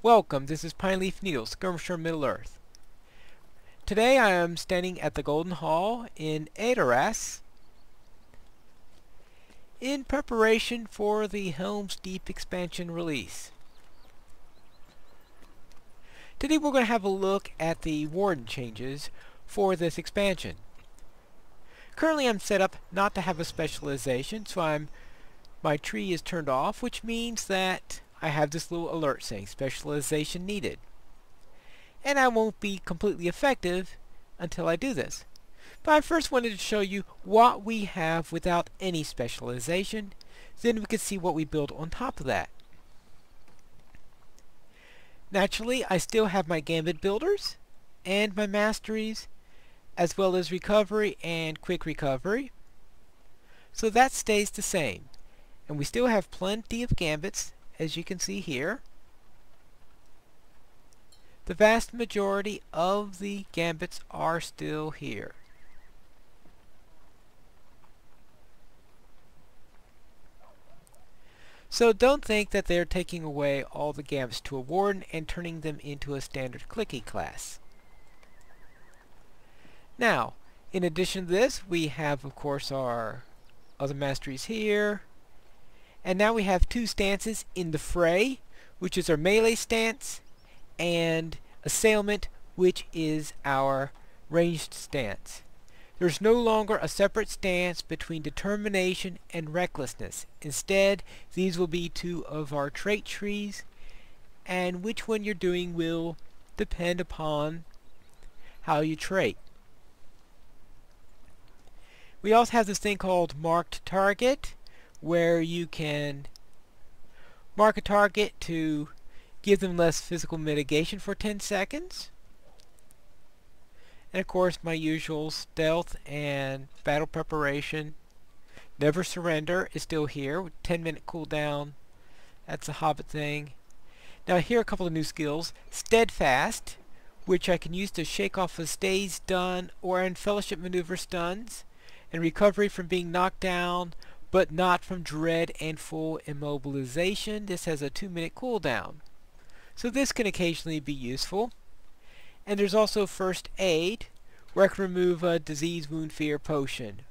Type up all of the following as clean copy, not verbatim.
Welcome, this is Pineleaf Needles, Skirmisher Middle-earth. Today I am standing at the Golden Hall in Edoras in preparation for the Helms Deep Expansion release. Today we're going to have a look at the Warden changes for this expansion. Currently I'm set up not to have a specialization, so my tree is turned off, which means that I have this little alert saying specialization needed. And I won't be completely effective until I do this. But I first wanted to show you what we have without any specialization, then we can see what we build on top of that. Naturally, I still have my gambit builders and my masteries, as well as recovery and quick recovery. So that stays the same. And we still have plenty of gambits, as you can see here. The vast majority of the gambits are still here. So don't think that they're taking away all the gambits to a warden and turning them into a standard clicky class. Now, in addition to this, we have of course our other masteries here. And now we have two stances in the fray, which is our melee stance, and assailment, which is our ranged stance. There's no longer a separate stance between determination and recklessness. Instead, these will be two of our trait trees, and which one you're doing will depend upon how you trait. We also have this thing called marked target, where you can mark a target to give them less physical mitigation for 10 seconds. And of course my usual stealth and battle preparation. Never surrender is still here with 10-minute cooldown. That's a hobbit thing. Now here are a couple of new skills. Steadfast, which I can use to shake off a stay stun or in fellowship maneuver stuns, and recovery from being knocked down, but not from dread and full immobilization. This has a 2-minute cooldown. So this can occasionally be useful. And there's also first aid, where I can remove a disease, wound, fear potion.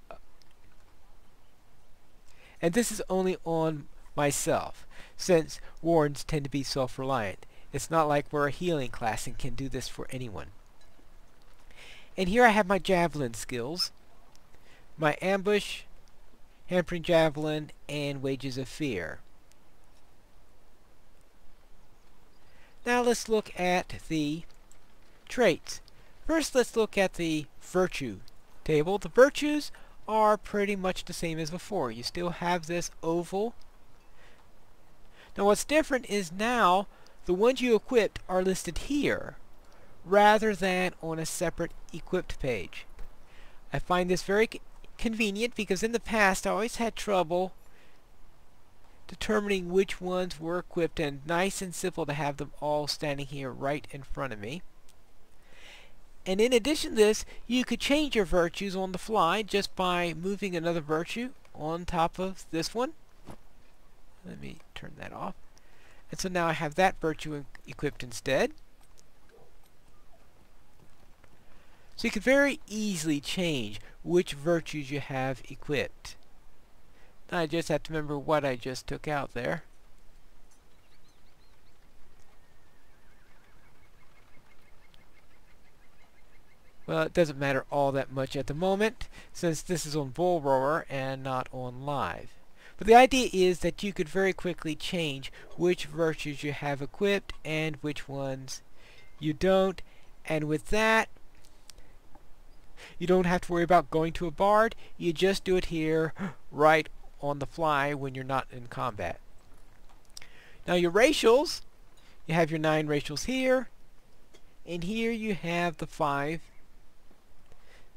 And this is only on myself, since wardens tend to be self-reliant. It's not like we're a healing class and can do this for anyone. And here I have my javelin skills. My ambush, hampering javelin, and wages of fear. Now let's look at the traits. First let's look at the virtue table. The virtues are pretty much the same as before. You still have this oval. Now what's different is now the ones you equipped are listed here rather than on a separate equipped page. I find this very convenient because in the past I always had trouble determining which ones were equipped, and nice and simple to have them all standing here right in front of me. And in addition to this, you could change your virtues on the fly just by moving another virtue on top of this one. Let me turn that off. And so now I have that virtue equipped instead. So you can very easily change which virtues you have equipped. I just have to remember what I just took out there. Well, it doesn't matter all that much at the moment, since this is on Bull Roar and not on live. But the idea is that you could very quickly change which virtues you have equipped and which ones you don't. And with that, you don't have to worry about going to a bard. You just do it here right on the fly when you're not in combat. Now your racials, you have your 9 racials here, and here you have the 5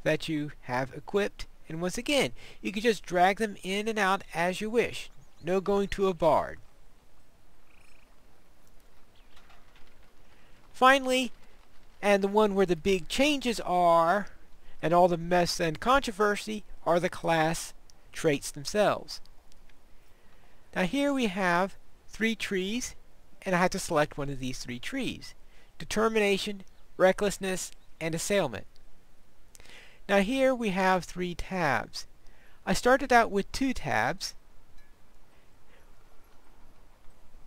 that you have equipped. And once again, you can just drag them in and out as you wish. No going to a bard. Finally, and the one where the big changes are, and all the mess and controversy, are the class traits themselves. Now here we have 3 trees and I have to select one of these three trees: determination, recklessness, and assailment. Now here we have 3 tabs. I started out with 2 tabs,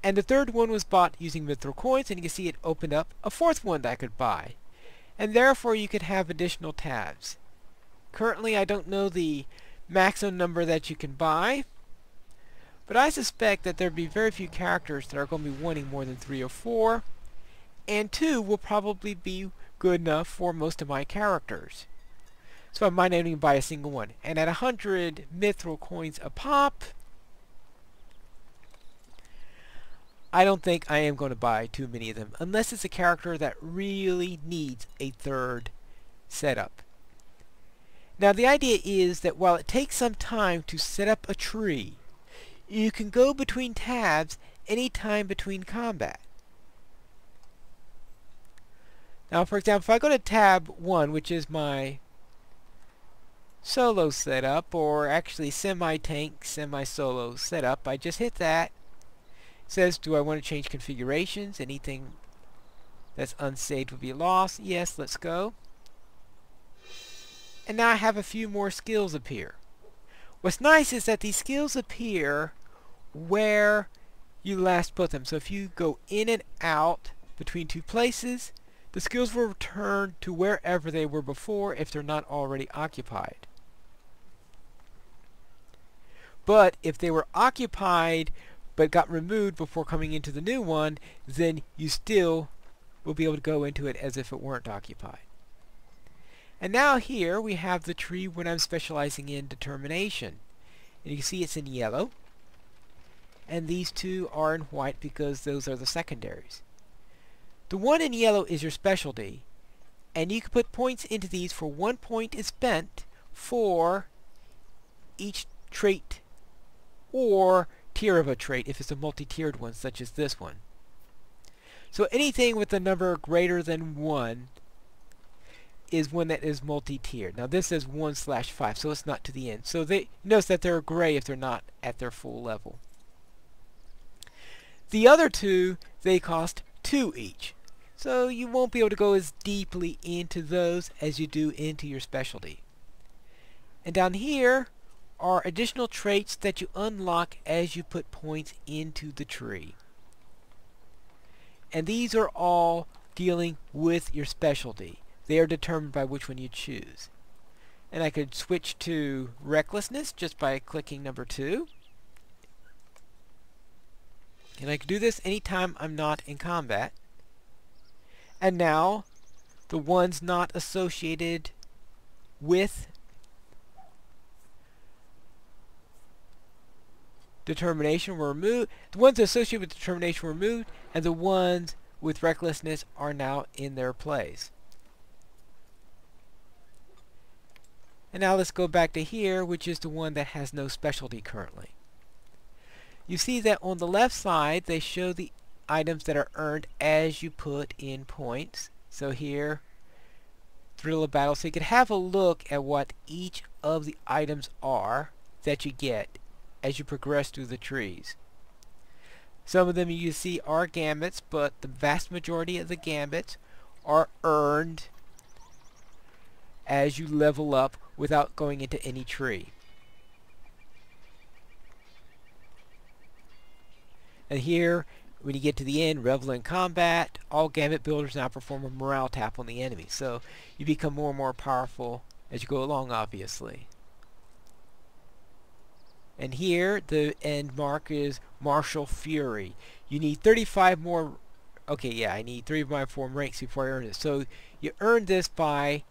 and the third one was bought using mithril coins, and you can see it opened up a 4th one that I could buy. And therefore you could have additional tabs. Currently I don't know the maximum number that you can buy, but I suspect that there'd be very few characters that are going to be wanting more than 3 or 4, and 2 will probably be good enough for most of my characters. So I might not even buy a single one. And at 100 mithril coins a pop, I don't think I am going to buy too many of them, unless it's a character that really needs a 3rd setup. Now the idea is that while it takes some time to set up a tree, you can go between tabs anytime between combat. Now for example, if I go to tab 1, which is my solo setup, or actually semi-tank, semi-solo setup, I just hit that. It says, do I want to change configurations? Anything that's unsaved will be lost. Yes, let's go. And now I have a few more skills appear. What's nice is that these skills appear where you last put them. So if you go in and out between 2 places, the skills will return to wherever they were before if they're not already occupied. But if they were occupied but got removed before coming into the new one, then you still will be able to go into it as if it weren't occupied. And now here we have the tree when I'm specializing in determination. And you can see it's in yellow. And these 2 are in white because those are the secondaries. The one in yellow is your specialty. And you can put points into these for 1 point is spent for each trait or tier of a trait if it's a multi-tiered one such as this one. So anything with a number greater than 1 is one that is multi-tiered. Now this is 1/5, so it's not to the end. So notice that they're gray if they're not at their full level. The other 2, they cost 2 each. So you won't be able to go as deeply into those as you do into your specialty. And down here are additional traits that you unlock as you put points into the tree. And these are all dealing with your specialty. They are determined by which one you choose. And I could switch to recklessness just by clicking number 2. And I could do this anytime I'm not in combat. And now the ones not associated with determination were removed. The ones associated with determination were removed, and the ones with recklessness are now in their place. And now let's go back to here, which is the one that has no specialty currently. You see that on the left side they show the items that are earned as you put in points. So here, Thrill of Battle, so you can have a look at what each of the items are that you get as you progress through the trees. Some of them you see are gambits, but the vast majority of the gambits are earned as you level up without going into any tree. And here, when you get to the end, Revel in Combat, all gambit builders now perform a morale tap on the enemy. So you become more and more powerful as you go along, obviously. And here, the end mark is Martial Fury. You need 35 more... Okay, yeah, I need 35 more ranks before I earn it. So you earn this by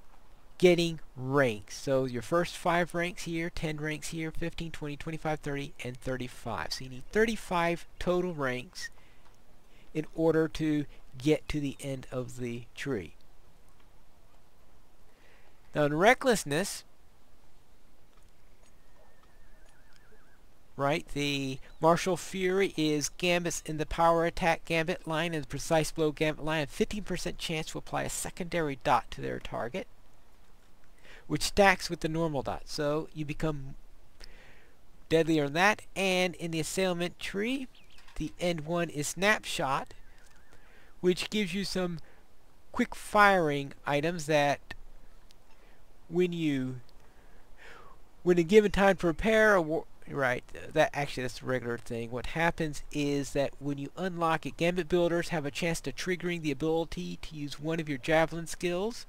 getting ranks. So your first 5 ranks here, 10 ranks here, 15, 20, 25, 30, and 35. So you need 35 total ranks in order to get to the end of the tree. Now in recklessness, right, the Martial Fury is gambits in the power attack gambit line and the precise blow gambit line, 15% chance to apply a secondary dot to their target, which stacks with the normal dot. So you become deadlier in that. And in the assailment tree, the end one is snapshot, which gives you some quick firing items that when a given time to repair that's a regular thing. What happens is that when you unlock it, Gambit builders have a chance to triggering the ability to use one of your javelin skills,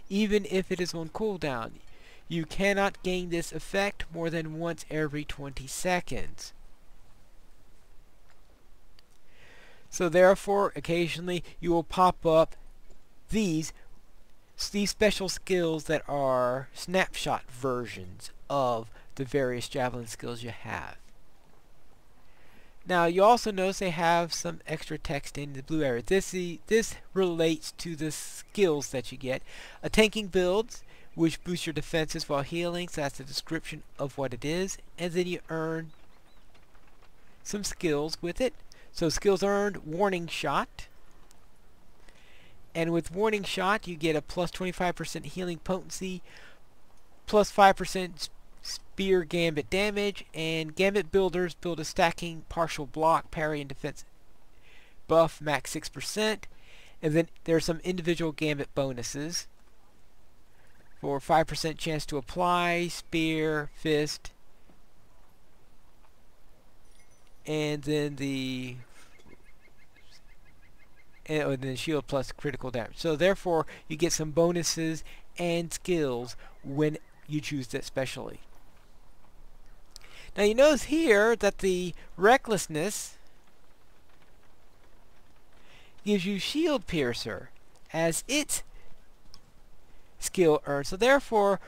even if it is on cooldown. You cannot gain this effect more than once every 20 seconds. So therefore, occasionally you will pop up these special skills that are snapshot versions of the various javelin skills you have. Now you also notice they have some extra text in the blue area. This relates to the skills that you get. A tanking build, which boosts your defenses while healing, so that's the description of what it is, and then you earn some skills with it. So skills earned, warning shot. And with warning shot you get a plus 25% healing potency, plus 5% spear gambit damage, and gambit builders build a stacking partial block, parry, and defense buff max 6%. And then there are some individual gambit bonuses for 5% chance to apply, spear, fist, and then then shield plus critical damage. So therefore you get some bonuses and skills when you choose that specially. Now you notice here that the recklessness gives you shield piercer as its skill earned. So therefore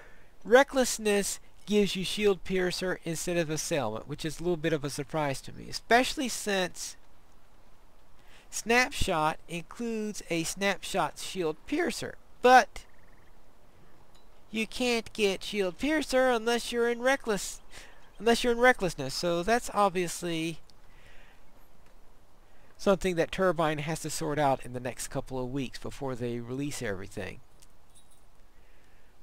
recklessness gives you shield piercer instead of assailment, which is a little bit of a surprise to me, especially since snapshot includes a snapshot shield piercer. But you can't get shield piercer unless you're in recklessness. So that's obviously something that Turbine has to sort out in the next couple of weeks before they release everything.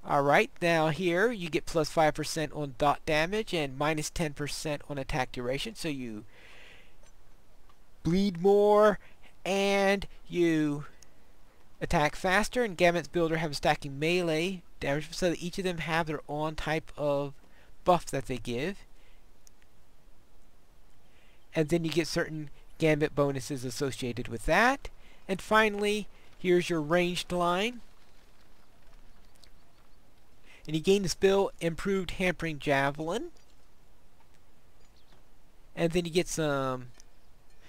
Alright, now here you get plus 5% on dot damage and minus 10% on attack duration, so you bleed more and you attack faster. And Gambit's builder have a stacking melee damage, so that each of them have their own type of buff that they give. And then you get certain Gambit bonuses associated with that. And finally, here's your ranged line. And you gain the skill improved hampering javelin. And then you get some.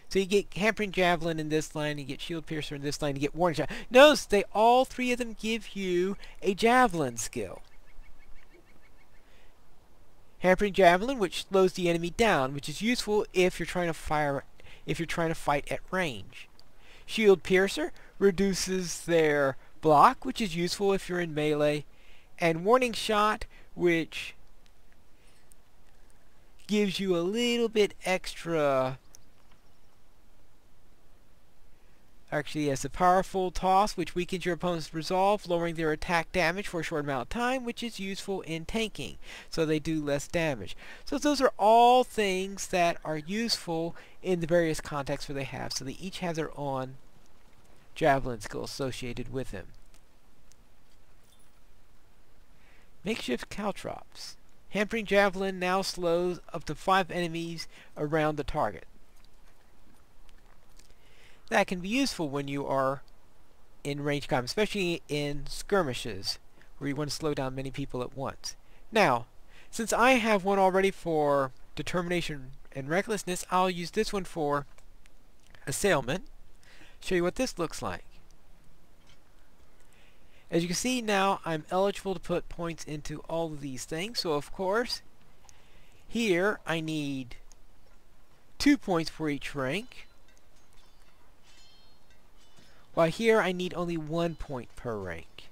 So you get hampering javelin in this line, you get shield piercer in this line, you get warning shot. Notice all three of them give you a javelin skill. Hampering javelin, which slows the enemy down, which is useful if you're trying to fight at range. Shield piercer reduces their block, which is useful if you're in melee. And warning shot, which gives you a little bit extra. Actually, yes, a powerful toss, which weakens your opponent's resolve, lowering their attack damage for a short amount of time, which is useful in tanking, so they do less damage. So those are all things that are useful in the various contexts where they have. So they each have their own javelin skill associated with them. Makeshift caltrops. Hampering javelin now slows up to 5 enemies around the target. That can be useful when you are in range combat, especially in skirmishes where you want to slow down many people at once. Now, since I have one already for determination and recklessness, I'll use this one for assailment. Show you what this looks like. As you can see now, I'm eligible to put points into all of these things. So of course, here I need 2 points for each rank. While here I need only 1 point per rank.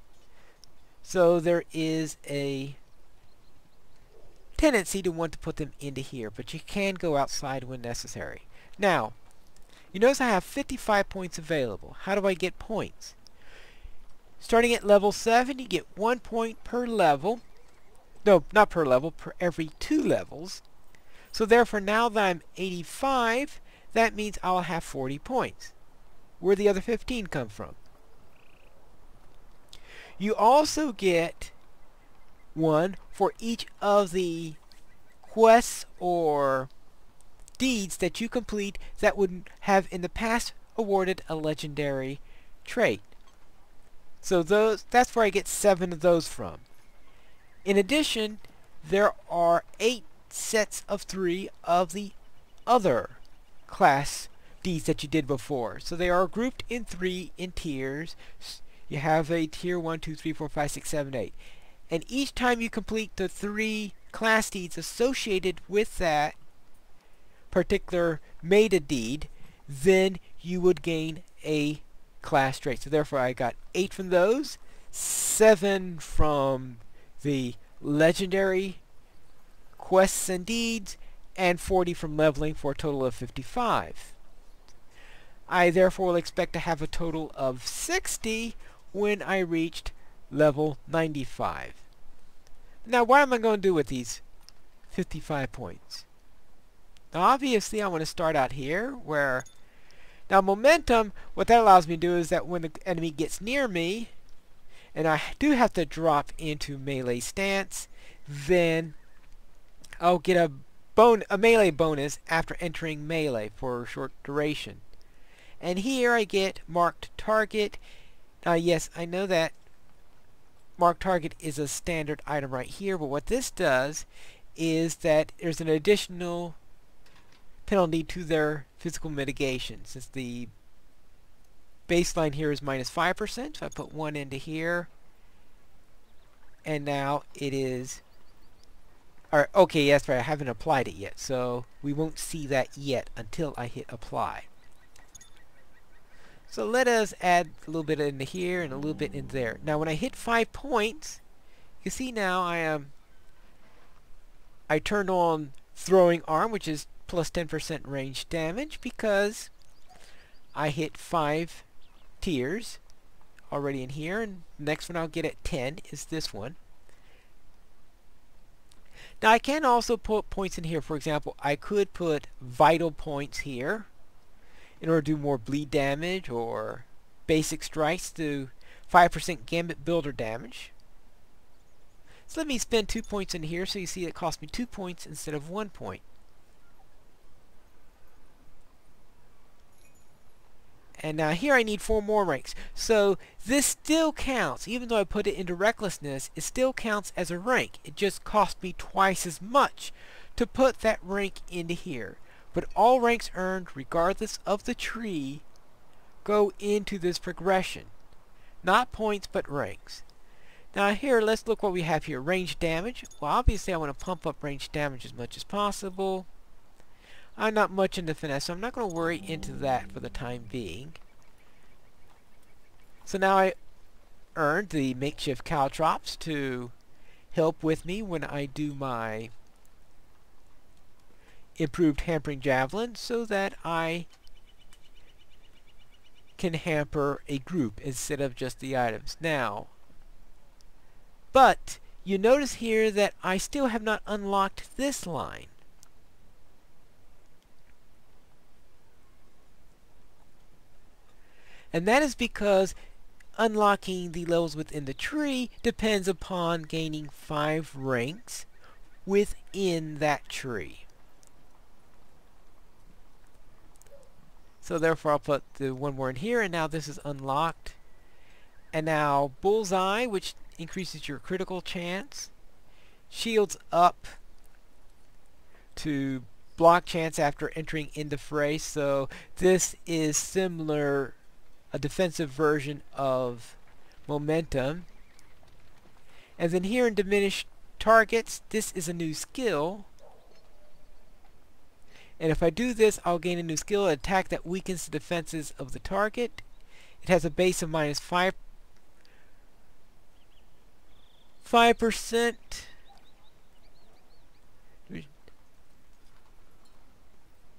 So there is a tendency to want to put them into here, but you can go outside when necessary. Now, you notice I have 55 points available. How do I get points? Starting at level 7, you get 1 point per level. No, not per level, per every 2 levels. So therefore, now that I'm 85, that means I'll have 40 points. Where'd the other 15 come from? You also get one for each of the quests or deeds that you complete that would have in the past awarded a legendary trait. So that's where I get 7 of those from. In addition, there are 8 sets of 3 of the other class deeds that you did before. So they are grouped in 3 in tiers. You have a tier 1, 2, 3, 4, 5, 6, 7, 8. And each time you complete the 3 class deeds associated with that particular meta deed, then you would gain a class trait. So therefore I got 8 from those, 7 from the legendary quests and deeds, and 40 from leveling for a total of 55. I therefore will expect to have a total of 60 when I reached level 95. Now what am I going to do with these 55 points? Now obviously I want to start out here where... Now momentum, what that allows me to do is that when the enemy gets near me, and I do have to drop into melee stance, then I'll get a melee bonus after entering melee for a short duration. And here I get marked target. Now yes, I know that marked target is a standard item right here, but what this does is that there's an additional penalty to their physical mitigation. Since the baseline here is -5%, so I put 1 into here, and now it is... Or, okay, that's right, I haven't applied it yet, so we won't see that yet until I hit apply. So let us add a little bit into here and a little bit in there. Now when I hit 5 points, you see now I turned on throwing arm, which is plus 10% range damage, because I hit 5 tiers already in here, and the next one I'll get at 10 is this one. Now I can also put points in here. For example, I could put vital points here in order to do more bleed damage, or basic strikes to 5% gambit builder damage. So let me spend 2 points in here, so you see it cost me 2 points instead of 1 point. And now here I need 4 more ranks. So this still counts. Even though I put it into recklessness, it still counts as a rank. It just cost me twice as much to put that rank into here. But all ranks earned, regardless of the tree, go into this progression. Not points, but ranks. Now here, let's look what we have here. Range damage. Well, obviously I want to pump up range damage as much as possible. I'm not much into finesse, so I'm not going to worry into that for the time being. So now I earned the makeshift caltrops to help with me when I do my improved hampering javelin, so that I can hamper a group instead of just the items. Now, but you notice here that I still have not unlocked this line. And that is because unlocking the levels within the tree depends upon gaining 5 ranks within that tree. So therefore I'll put the 1 more in here, and now this is unlocked. And now Bullseye, which increases your critical chance. Shields up to block chance after entering into fray. So this is similar, a defensive version of momentum. And then here in diminished targets, this is a new skill. And if I do this, I'll gain a new skill, an attack that weakens the defenses of the target. It has a base of -5%.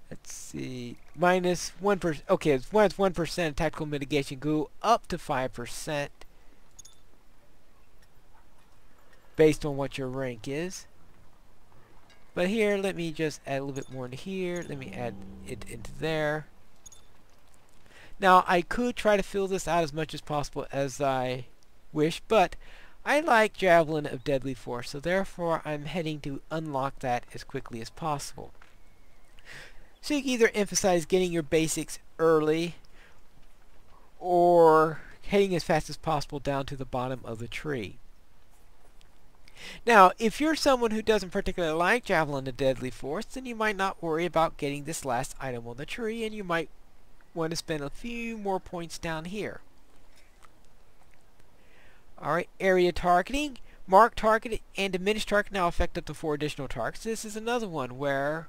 Let's see, -1%. Okay, it's 1% tactical mitigation. Go up to 5% based on what your rank is. But here, let me just add a little bit more into here. Let me add it into there. Now, I could try to fill this out as much as possible as I wish, but I like Javelin of Deadly Force, so therefore I'm heading to unlock that as quickly as possible. So you can either emphasize getting your basics early, or heading as fast as possible down to the bottom of the tree. Now, if you're someone who doesn't particularly like Javelin of Deadly Force, then you might not worry about getting this last item on the tree, and you might want to spend a few more points down here. Alright, area targeting. Mark target and diminish target now affect up to 4 additional targets. This is another one where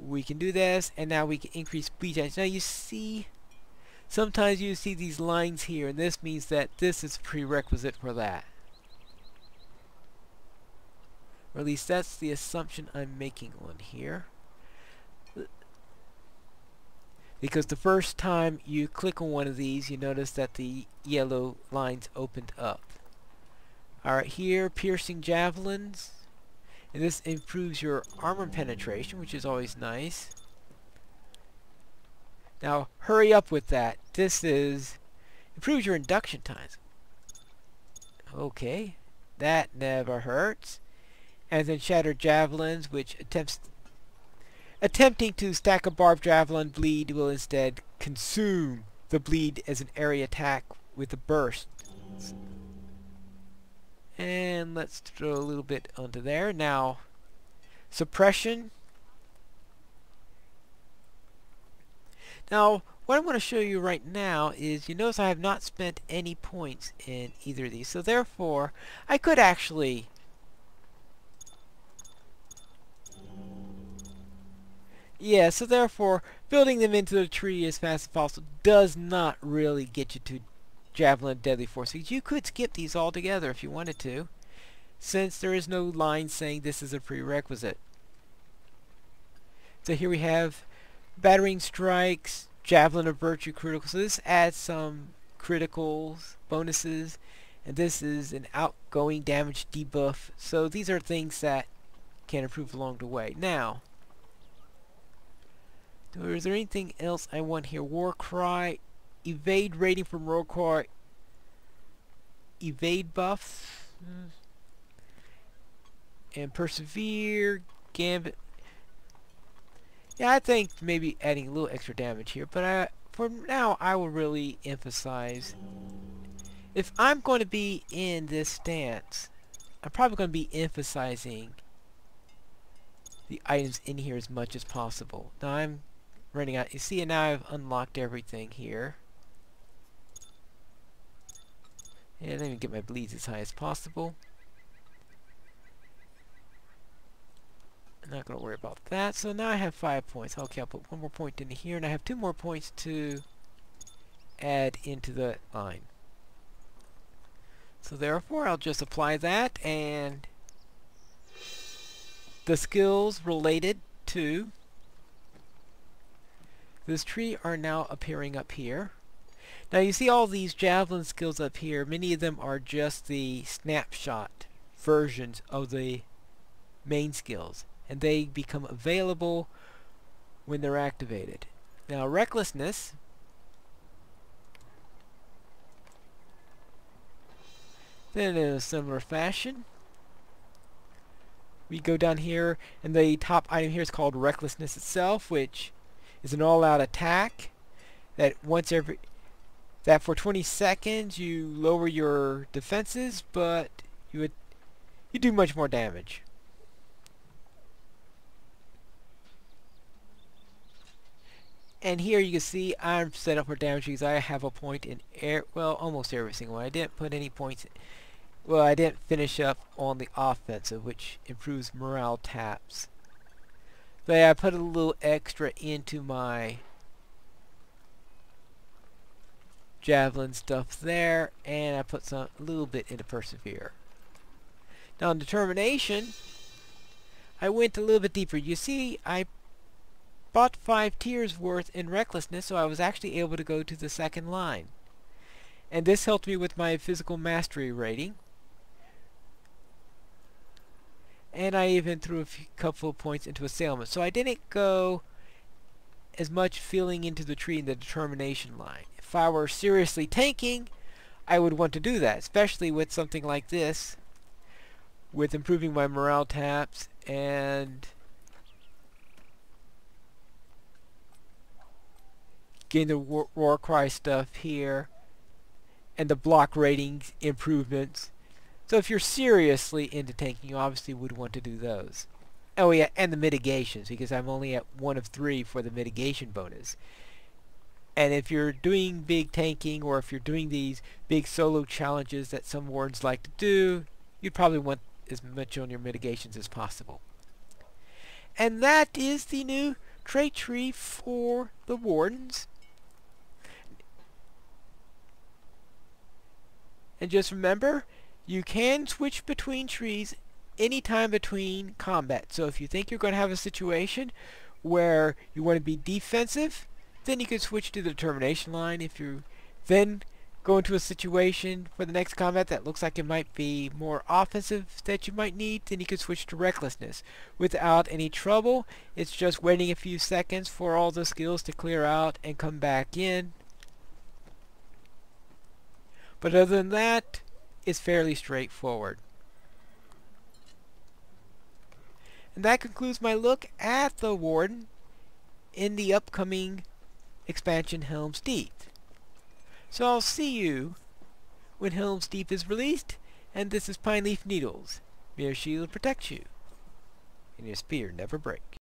we can do this, and now we can increase speed change. Now you see, sometimes you see these lines here, and this means that this is a prerequisite for that. Or at least that's the assumption I'm making on here. Because the first time you click on one of these, you notice that the yellow lines opened up. Alright, here, piercing javelins. And this improves your armor penetration, which is always nice. Now, hurry up with that. This improves your induction times. Okay, that never hurts. And then shattered javelins, which attempting to stack a barbed javelin bleed will instead consume the bleed as an area attack with a burst. And let's throw a little bit onto there. Now, suppression. Now, what I'm going to show you right now is, you notice I have not spent any points in either of these. So therefore, I could actually so therefore, building them into the tree as fast as possible does not really get you to Javelin Deadly Force. You could skip these altogether if you wanted to, since there is no line saying this is a prerequisite. So here we have Battering Strikes, Javelin of Virtue critical. So this adds some criticals, bonuses, and this is an outgoing damage debuff. So these are things that can improve along the way. Now, is there anything else I want here? War Cry, evade rating from War Cry, evade buffs, and persevere, gambit. Yeah, I think maybe adding a little extra damage here, but for now I will really emphasize, if I'm going to be in this stance, I'm probably going to be emphasizing the items in here as much as possible. Now I'm running out. You see, now I've unlocked everything here. And let me get my bleeds as high as possible. I'm not going to worry about that. So now I have 5 points. Okay, I'll put one more point in here, and I have 2 more points to add into the line. So therefore, I'll just apply that, and the skills related to this tree are now appearing up here. Now you see all these javelin skills up here. Many of them are just the snapshot versions of the main skills, and they become available when they're activated. Now recklessness, then in a similar fashion, we go down here, and the top item here is called recklessness itself, which is an all-out attack that for 20 seconds you lower your defenses, but you do much more damage. And here you can see I'm set up for damage because I have a point in almost every single one. I didn't put any points. Well, I didn't finish up on the offensive, which improves morale taps. But I put a little extra into my javelin stuff there, and I put a little bit into persevere. Now in determination, I went a little bit deeper. You see, I bought 5 tiers worth in recklessness, so I was actually able to go to the second line. And this helped me with my physical mastery rating. and I even threw a couple of points into assailment. So I didn't go as much filling into the tree in the determination line. If I were seriously tanking, I would want to do that, especially with something like this, with improving my morale taps and getting the war cry stuff here and the block ratings improvements. So if you're seriously into tanking, you obviously would want to do those. Oh yeah, and the mitigations, because I'm only at 1 of 3 for the mitigation bonus. And if you're doing big tanking, or if you're doing these big solo challenges that some wardens like to do, you'd probably want as much on your mitigations as possible. And that is the new trait tree for the wardens. And just remember, you can switch between trees anytime between combat. So if you think you're going to have a situation where you want to be defensive, then you can switch to the determination line. If you then go into a situation for the next combat that looks like it might be more offensive that you might need, then you can switch to recklessness without any trouble. It's just waiting a few seconds for all the skills to clear out and come back in. But other than that, it's fairly straightforward. And that concludes my look at the Warden in the upcoming expansion Helm's Deep. So I'll see you when Helm's Deep is released, and this is Pineleaf Needles. May your shield protect you, and your spear never break.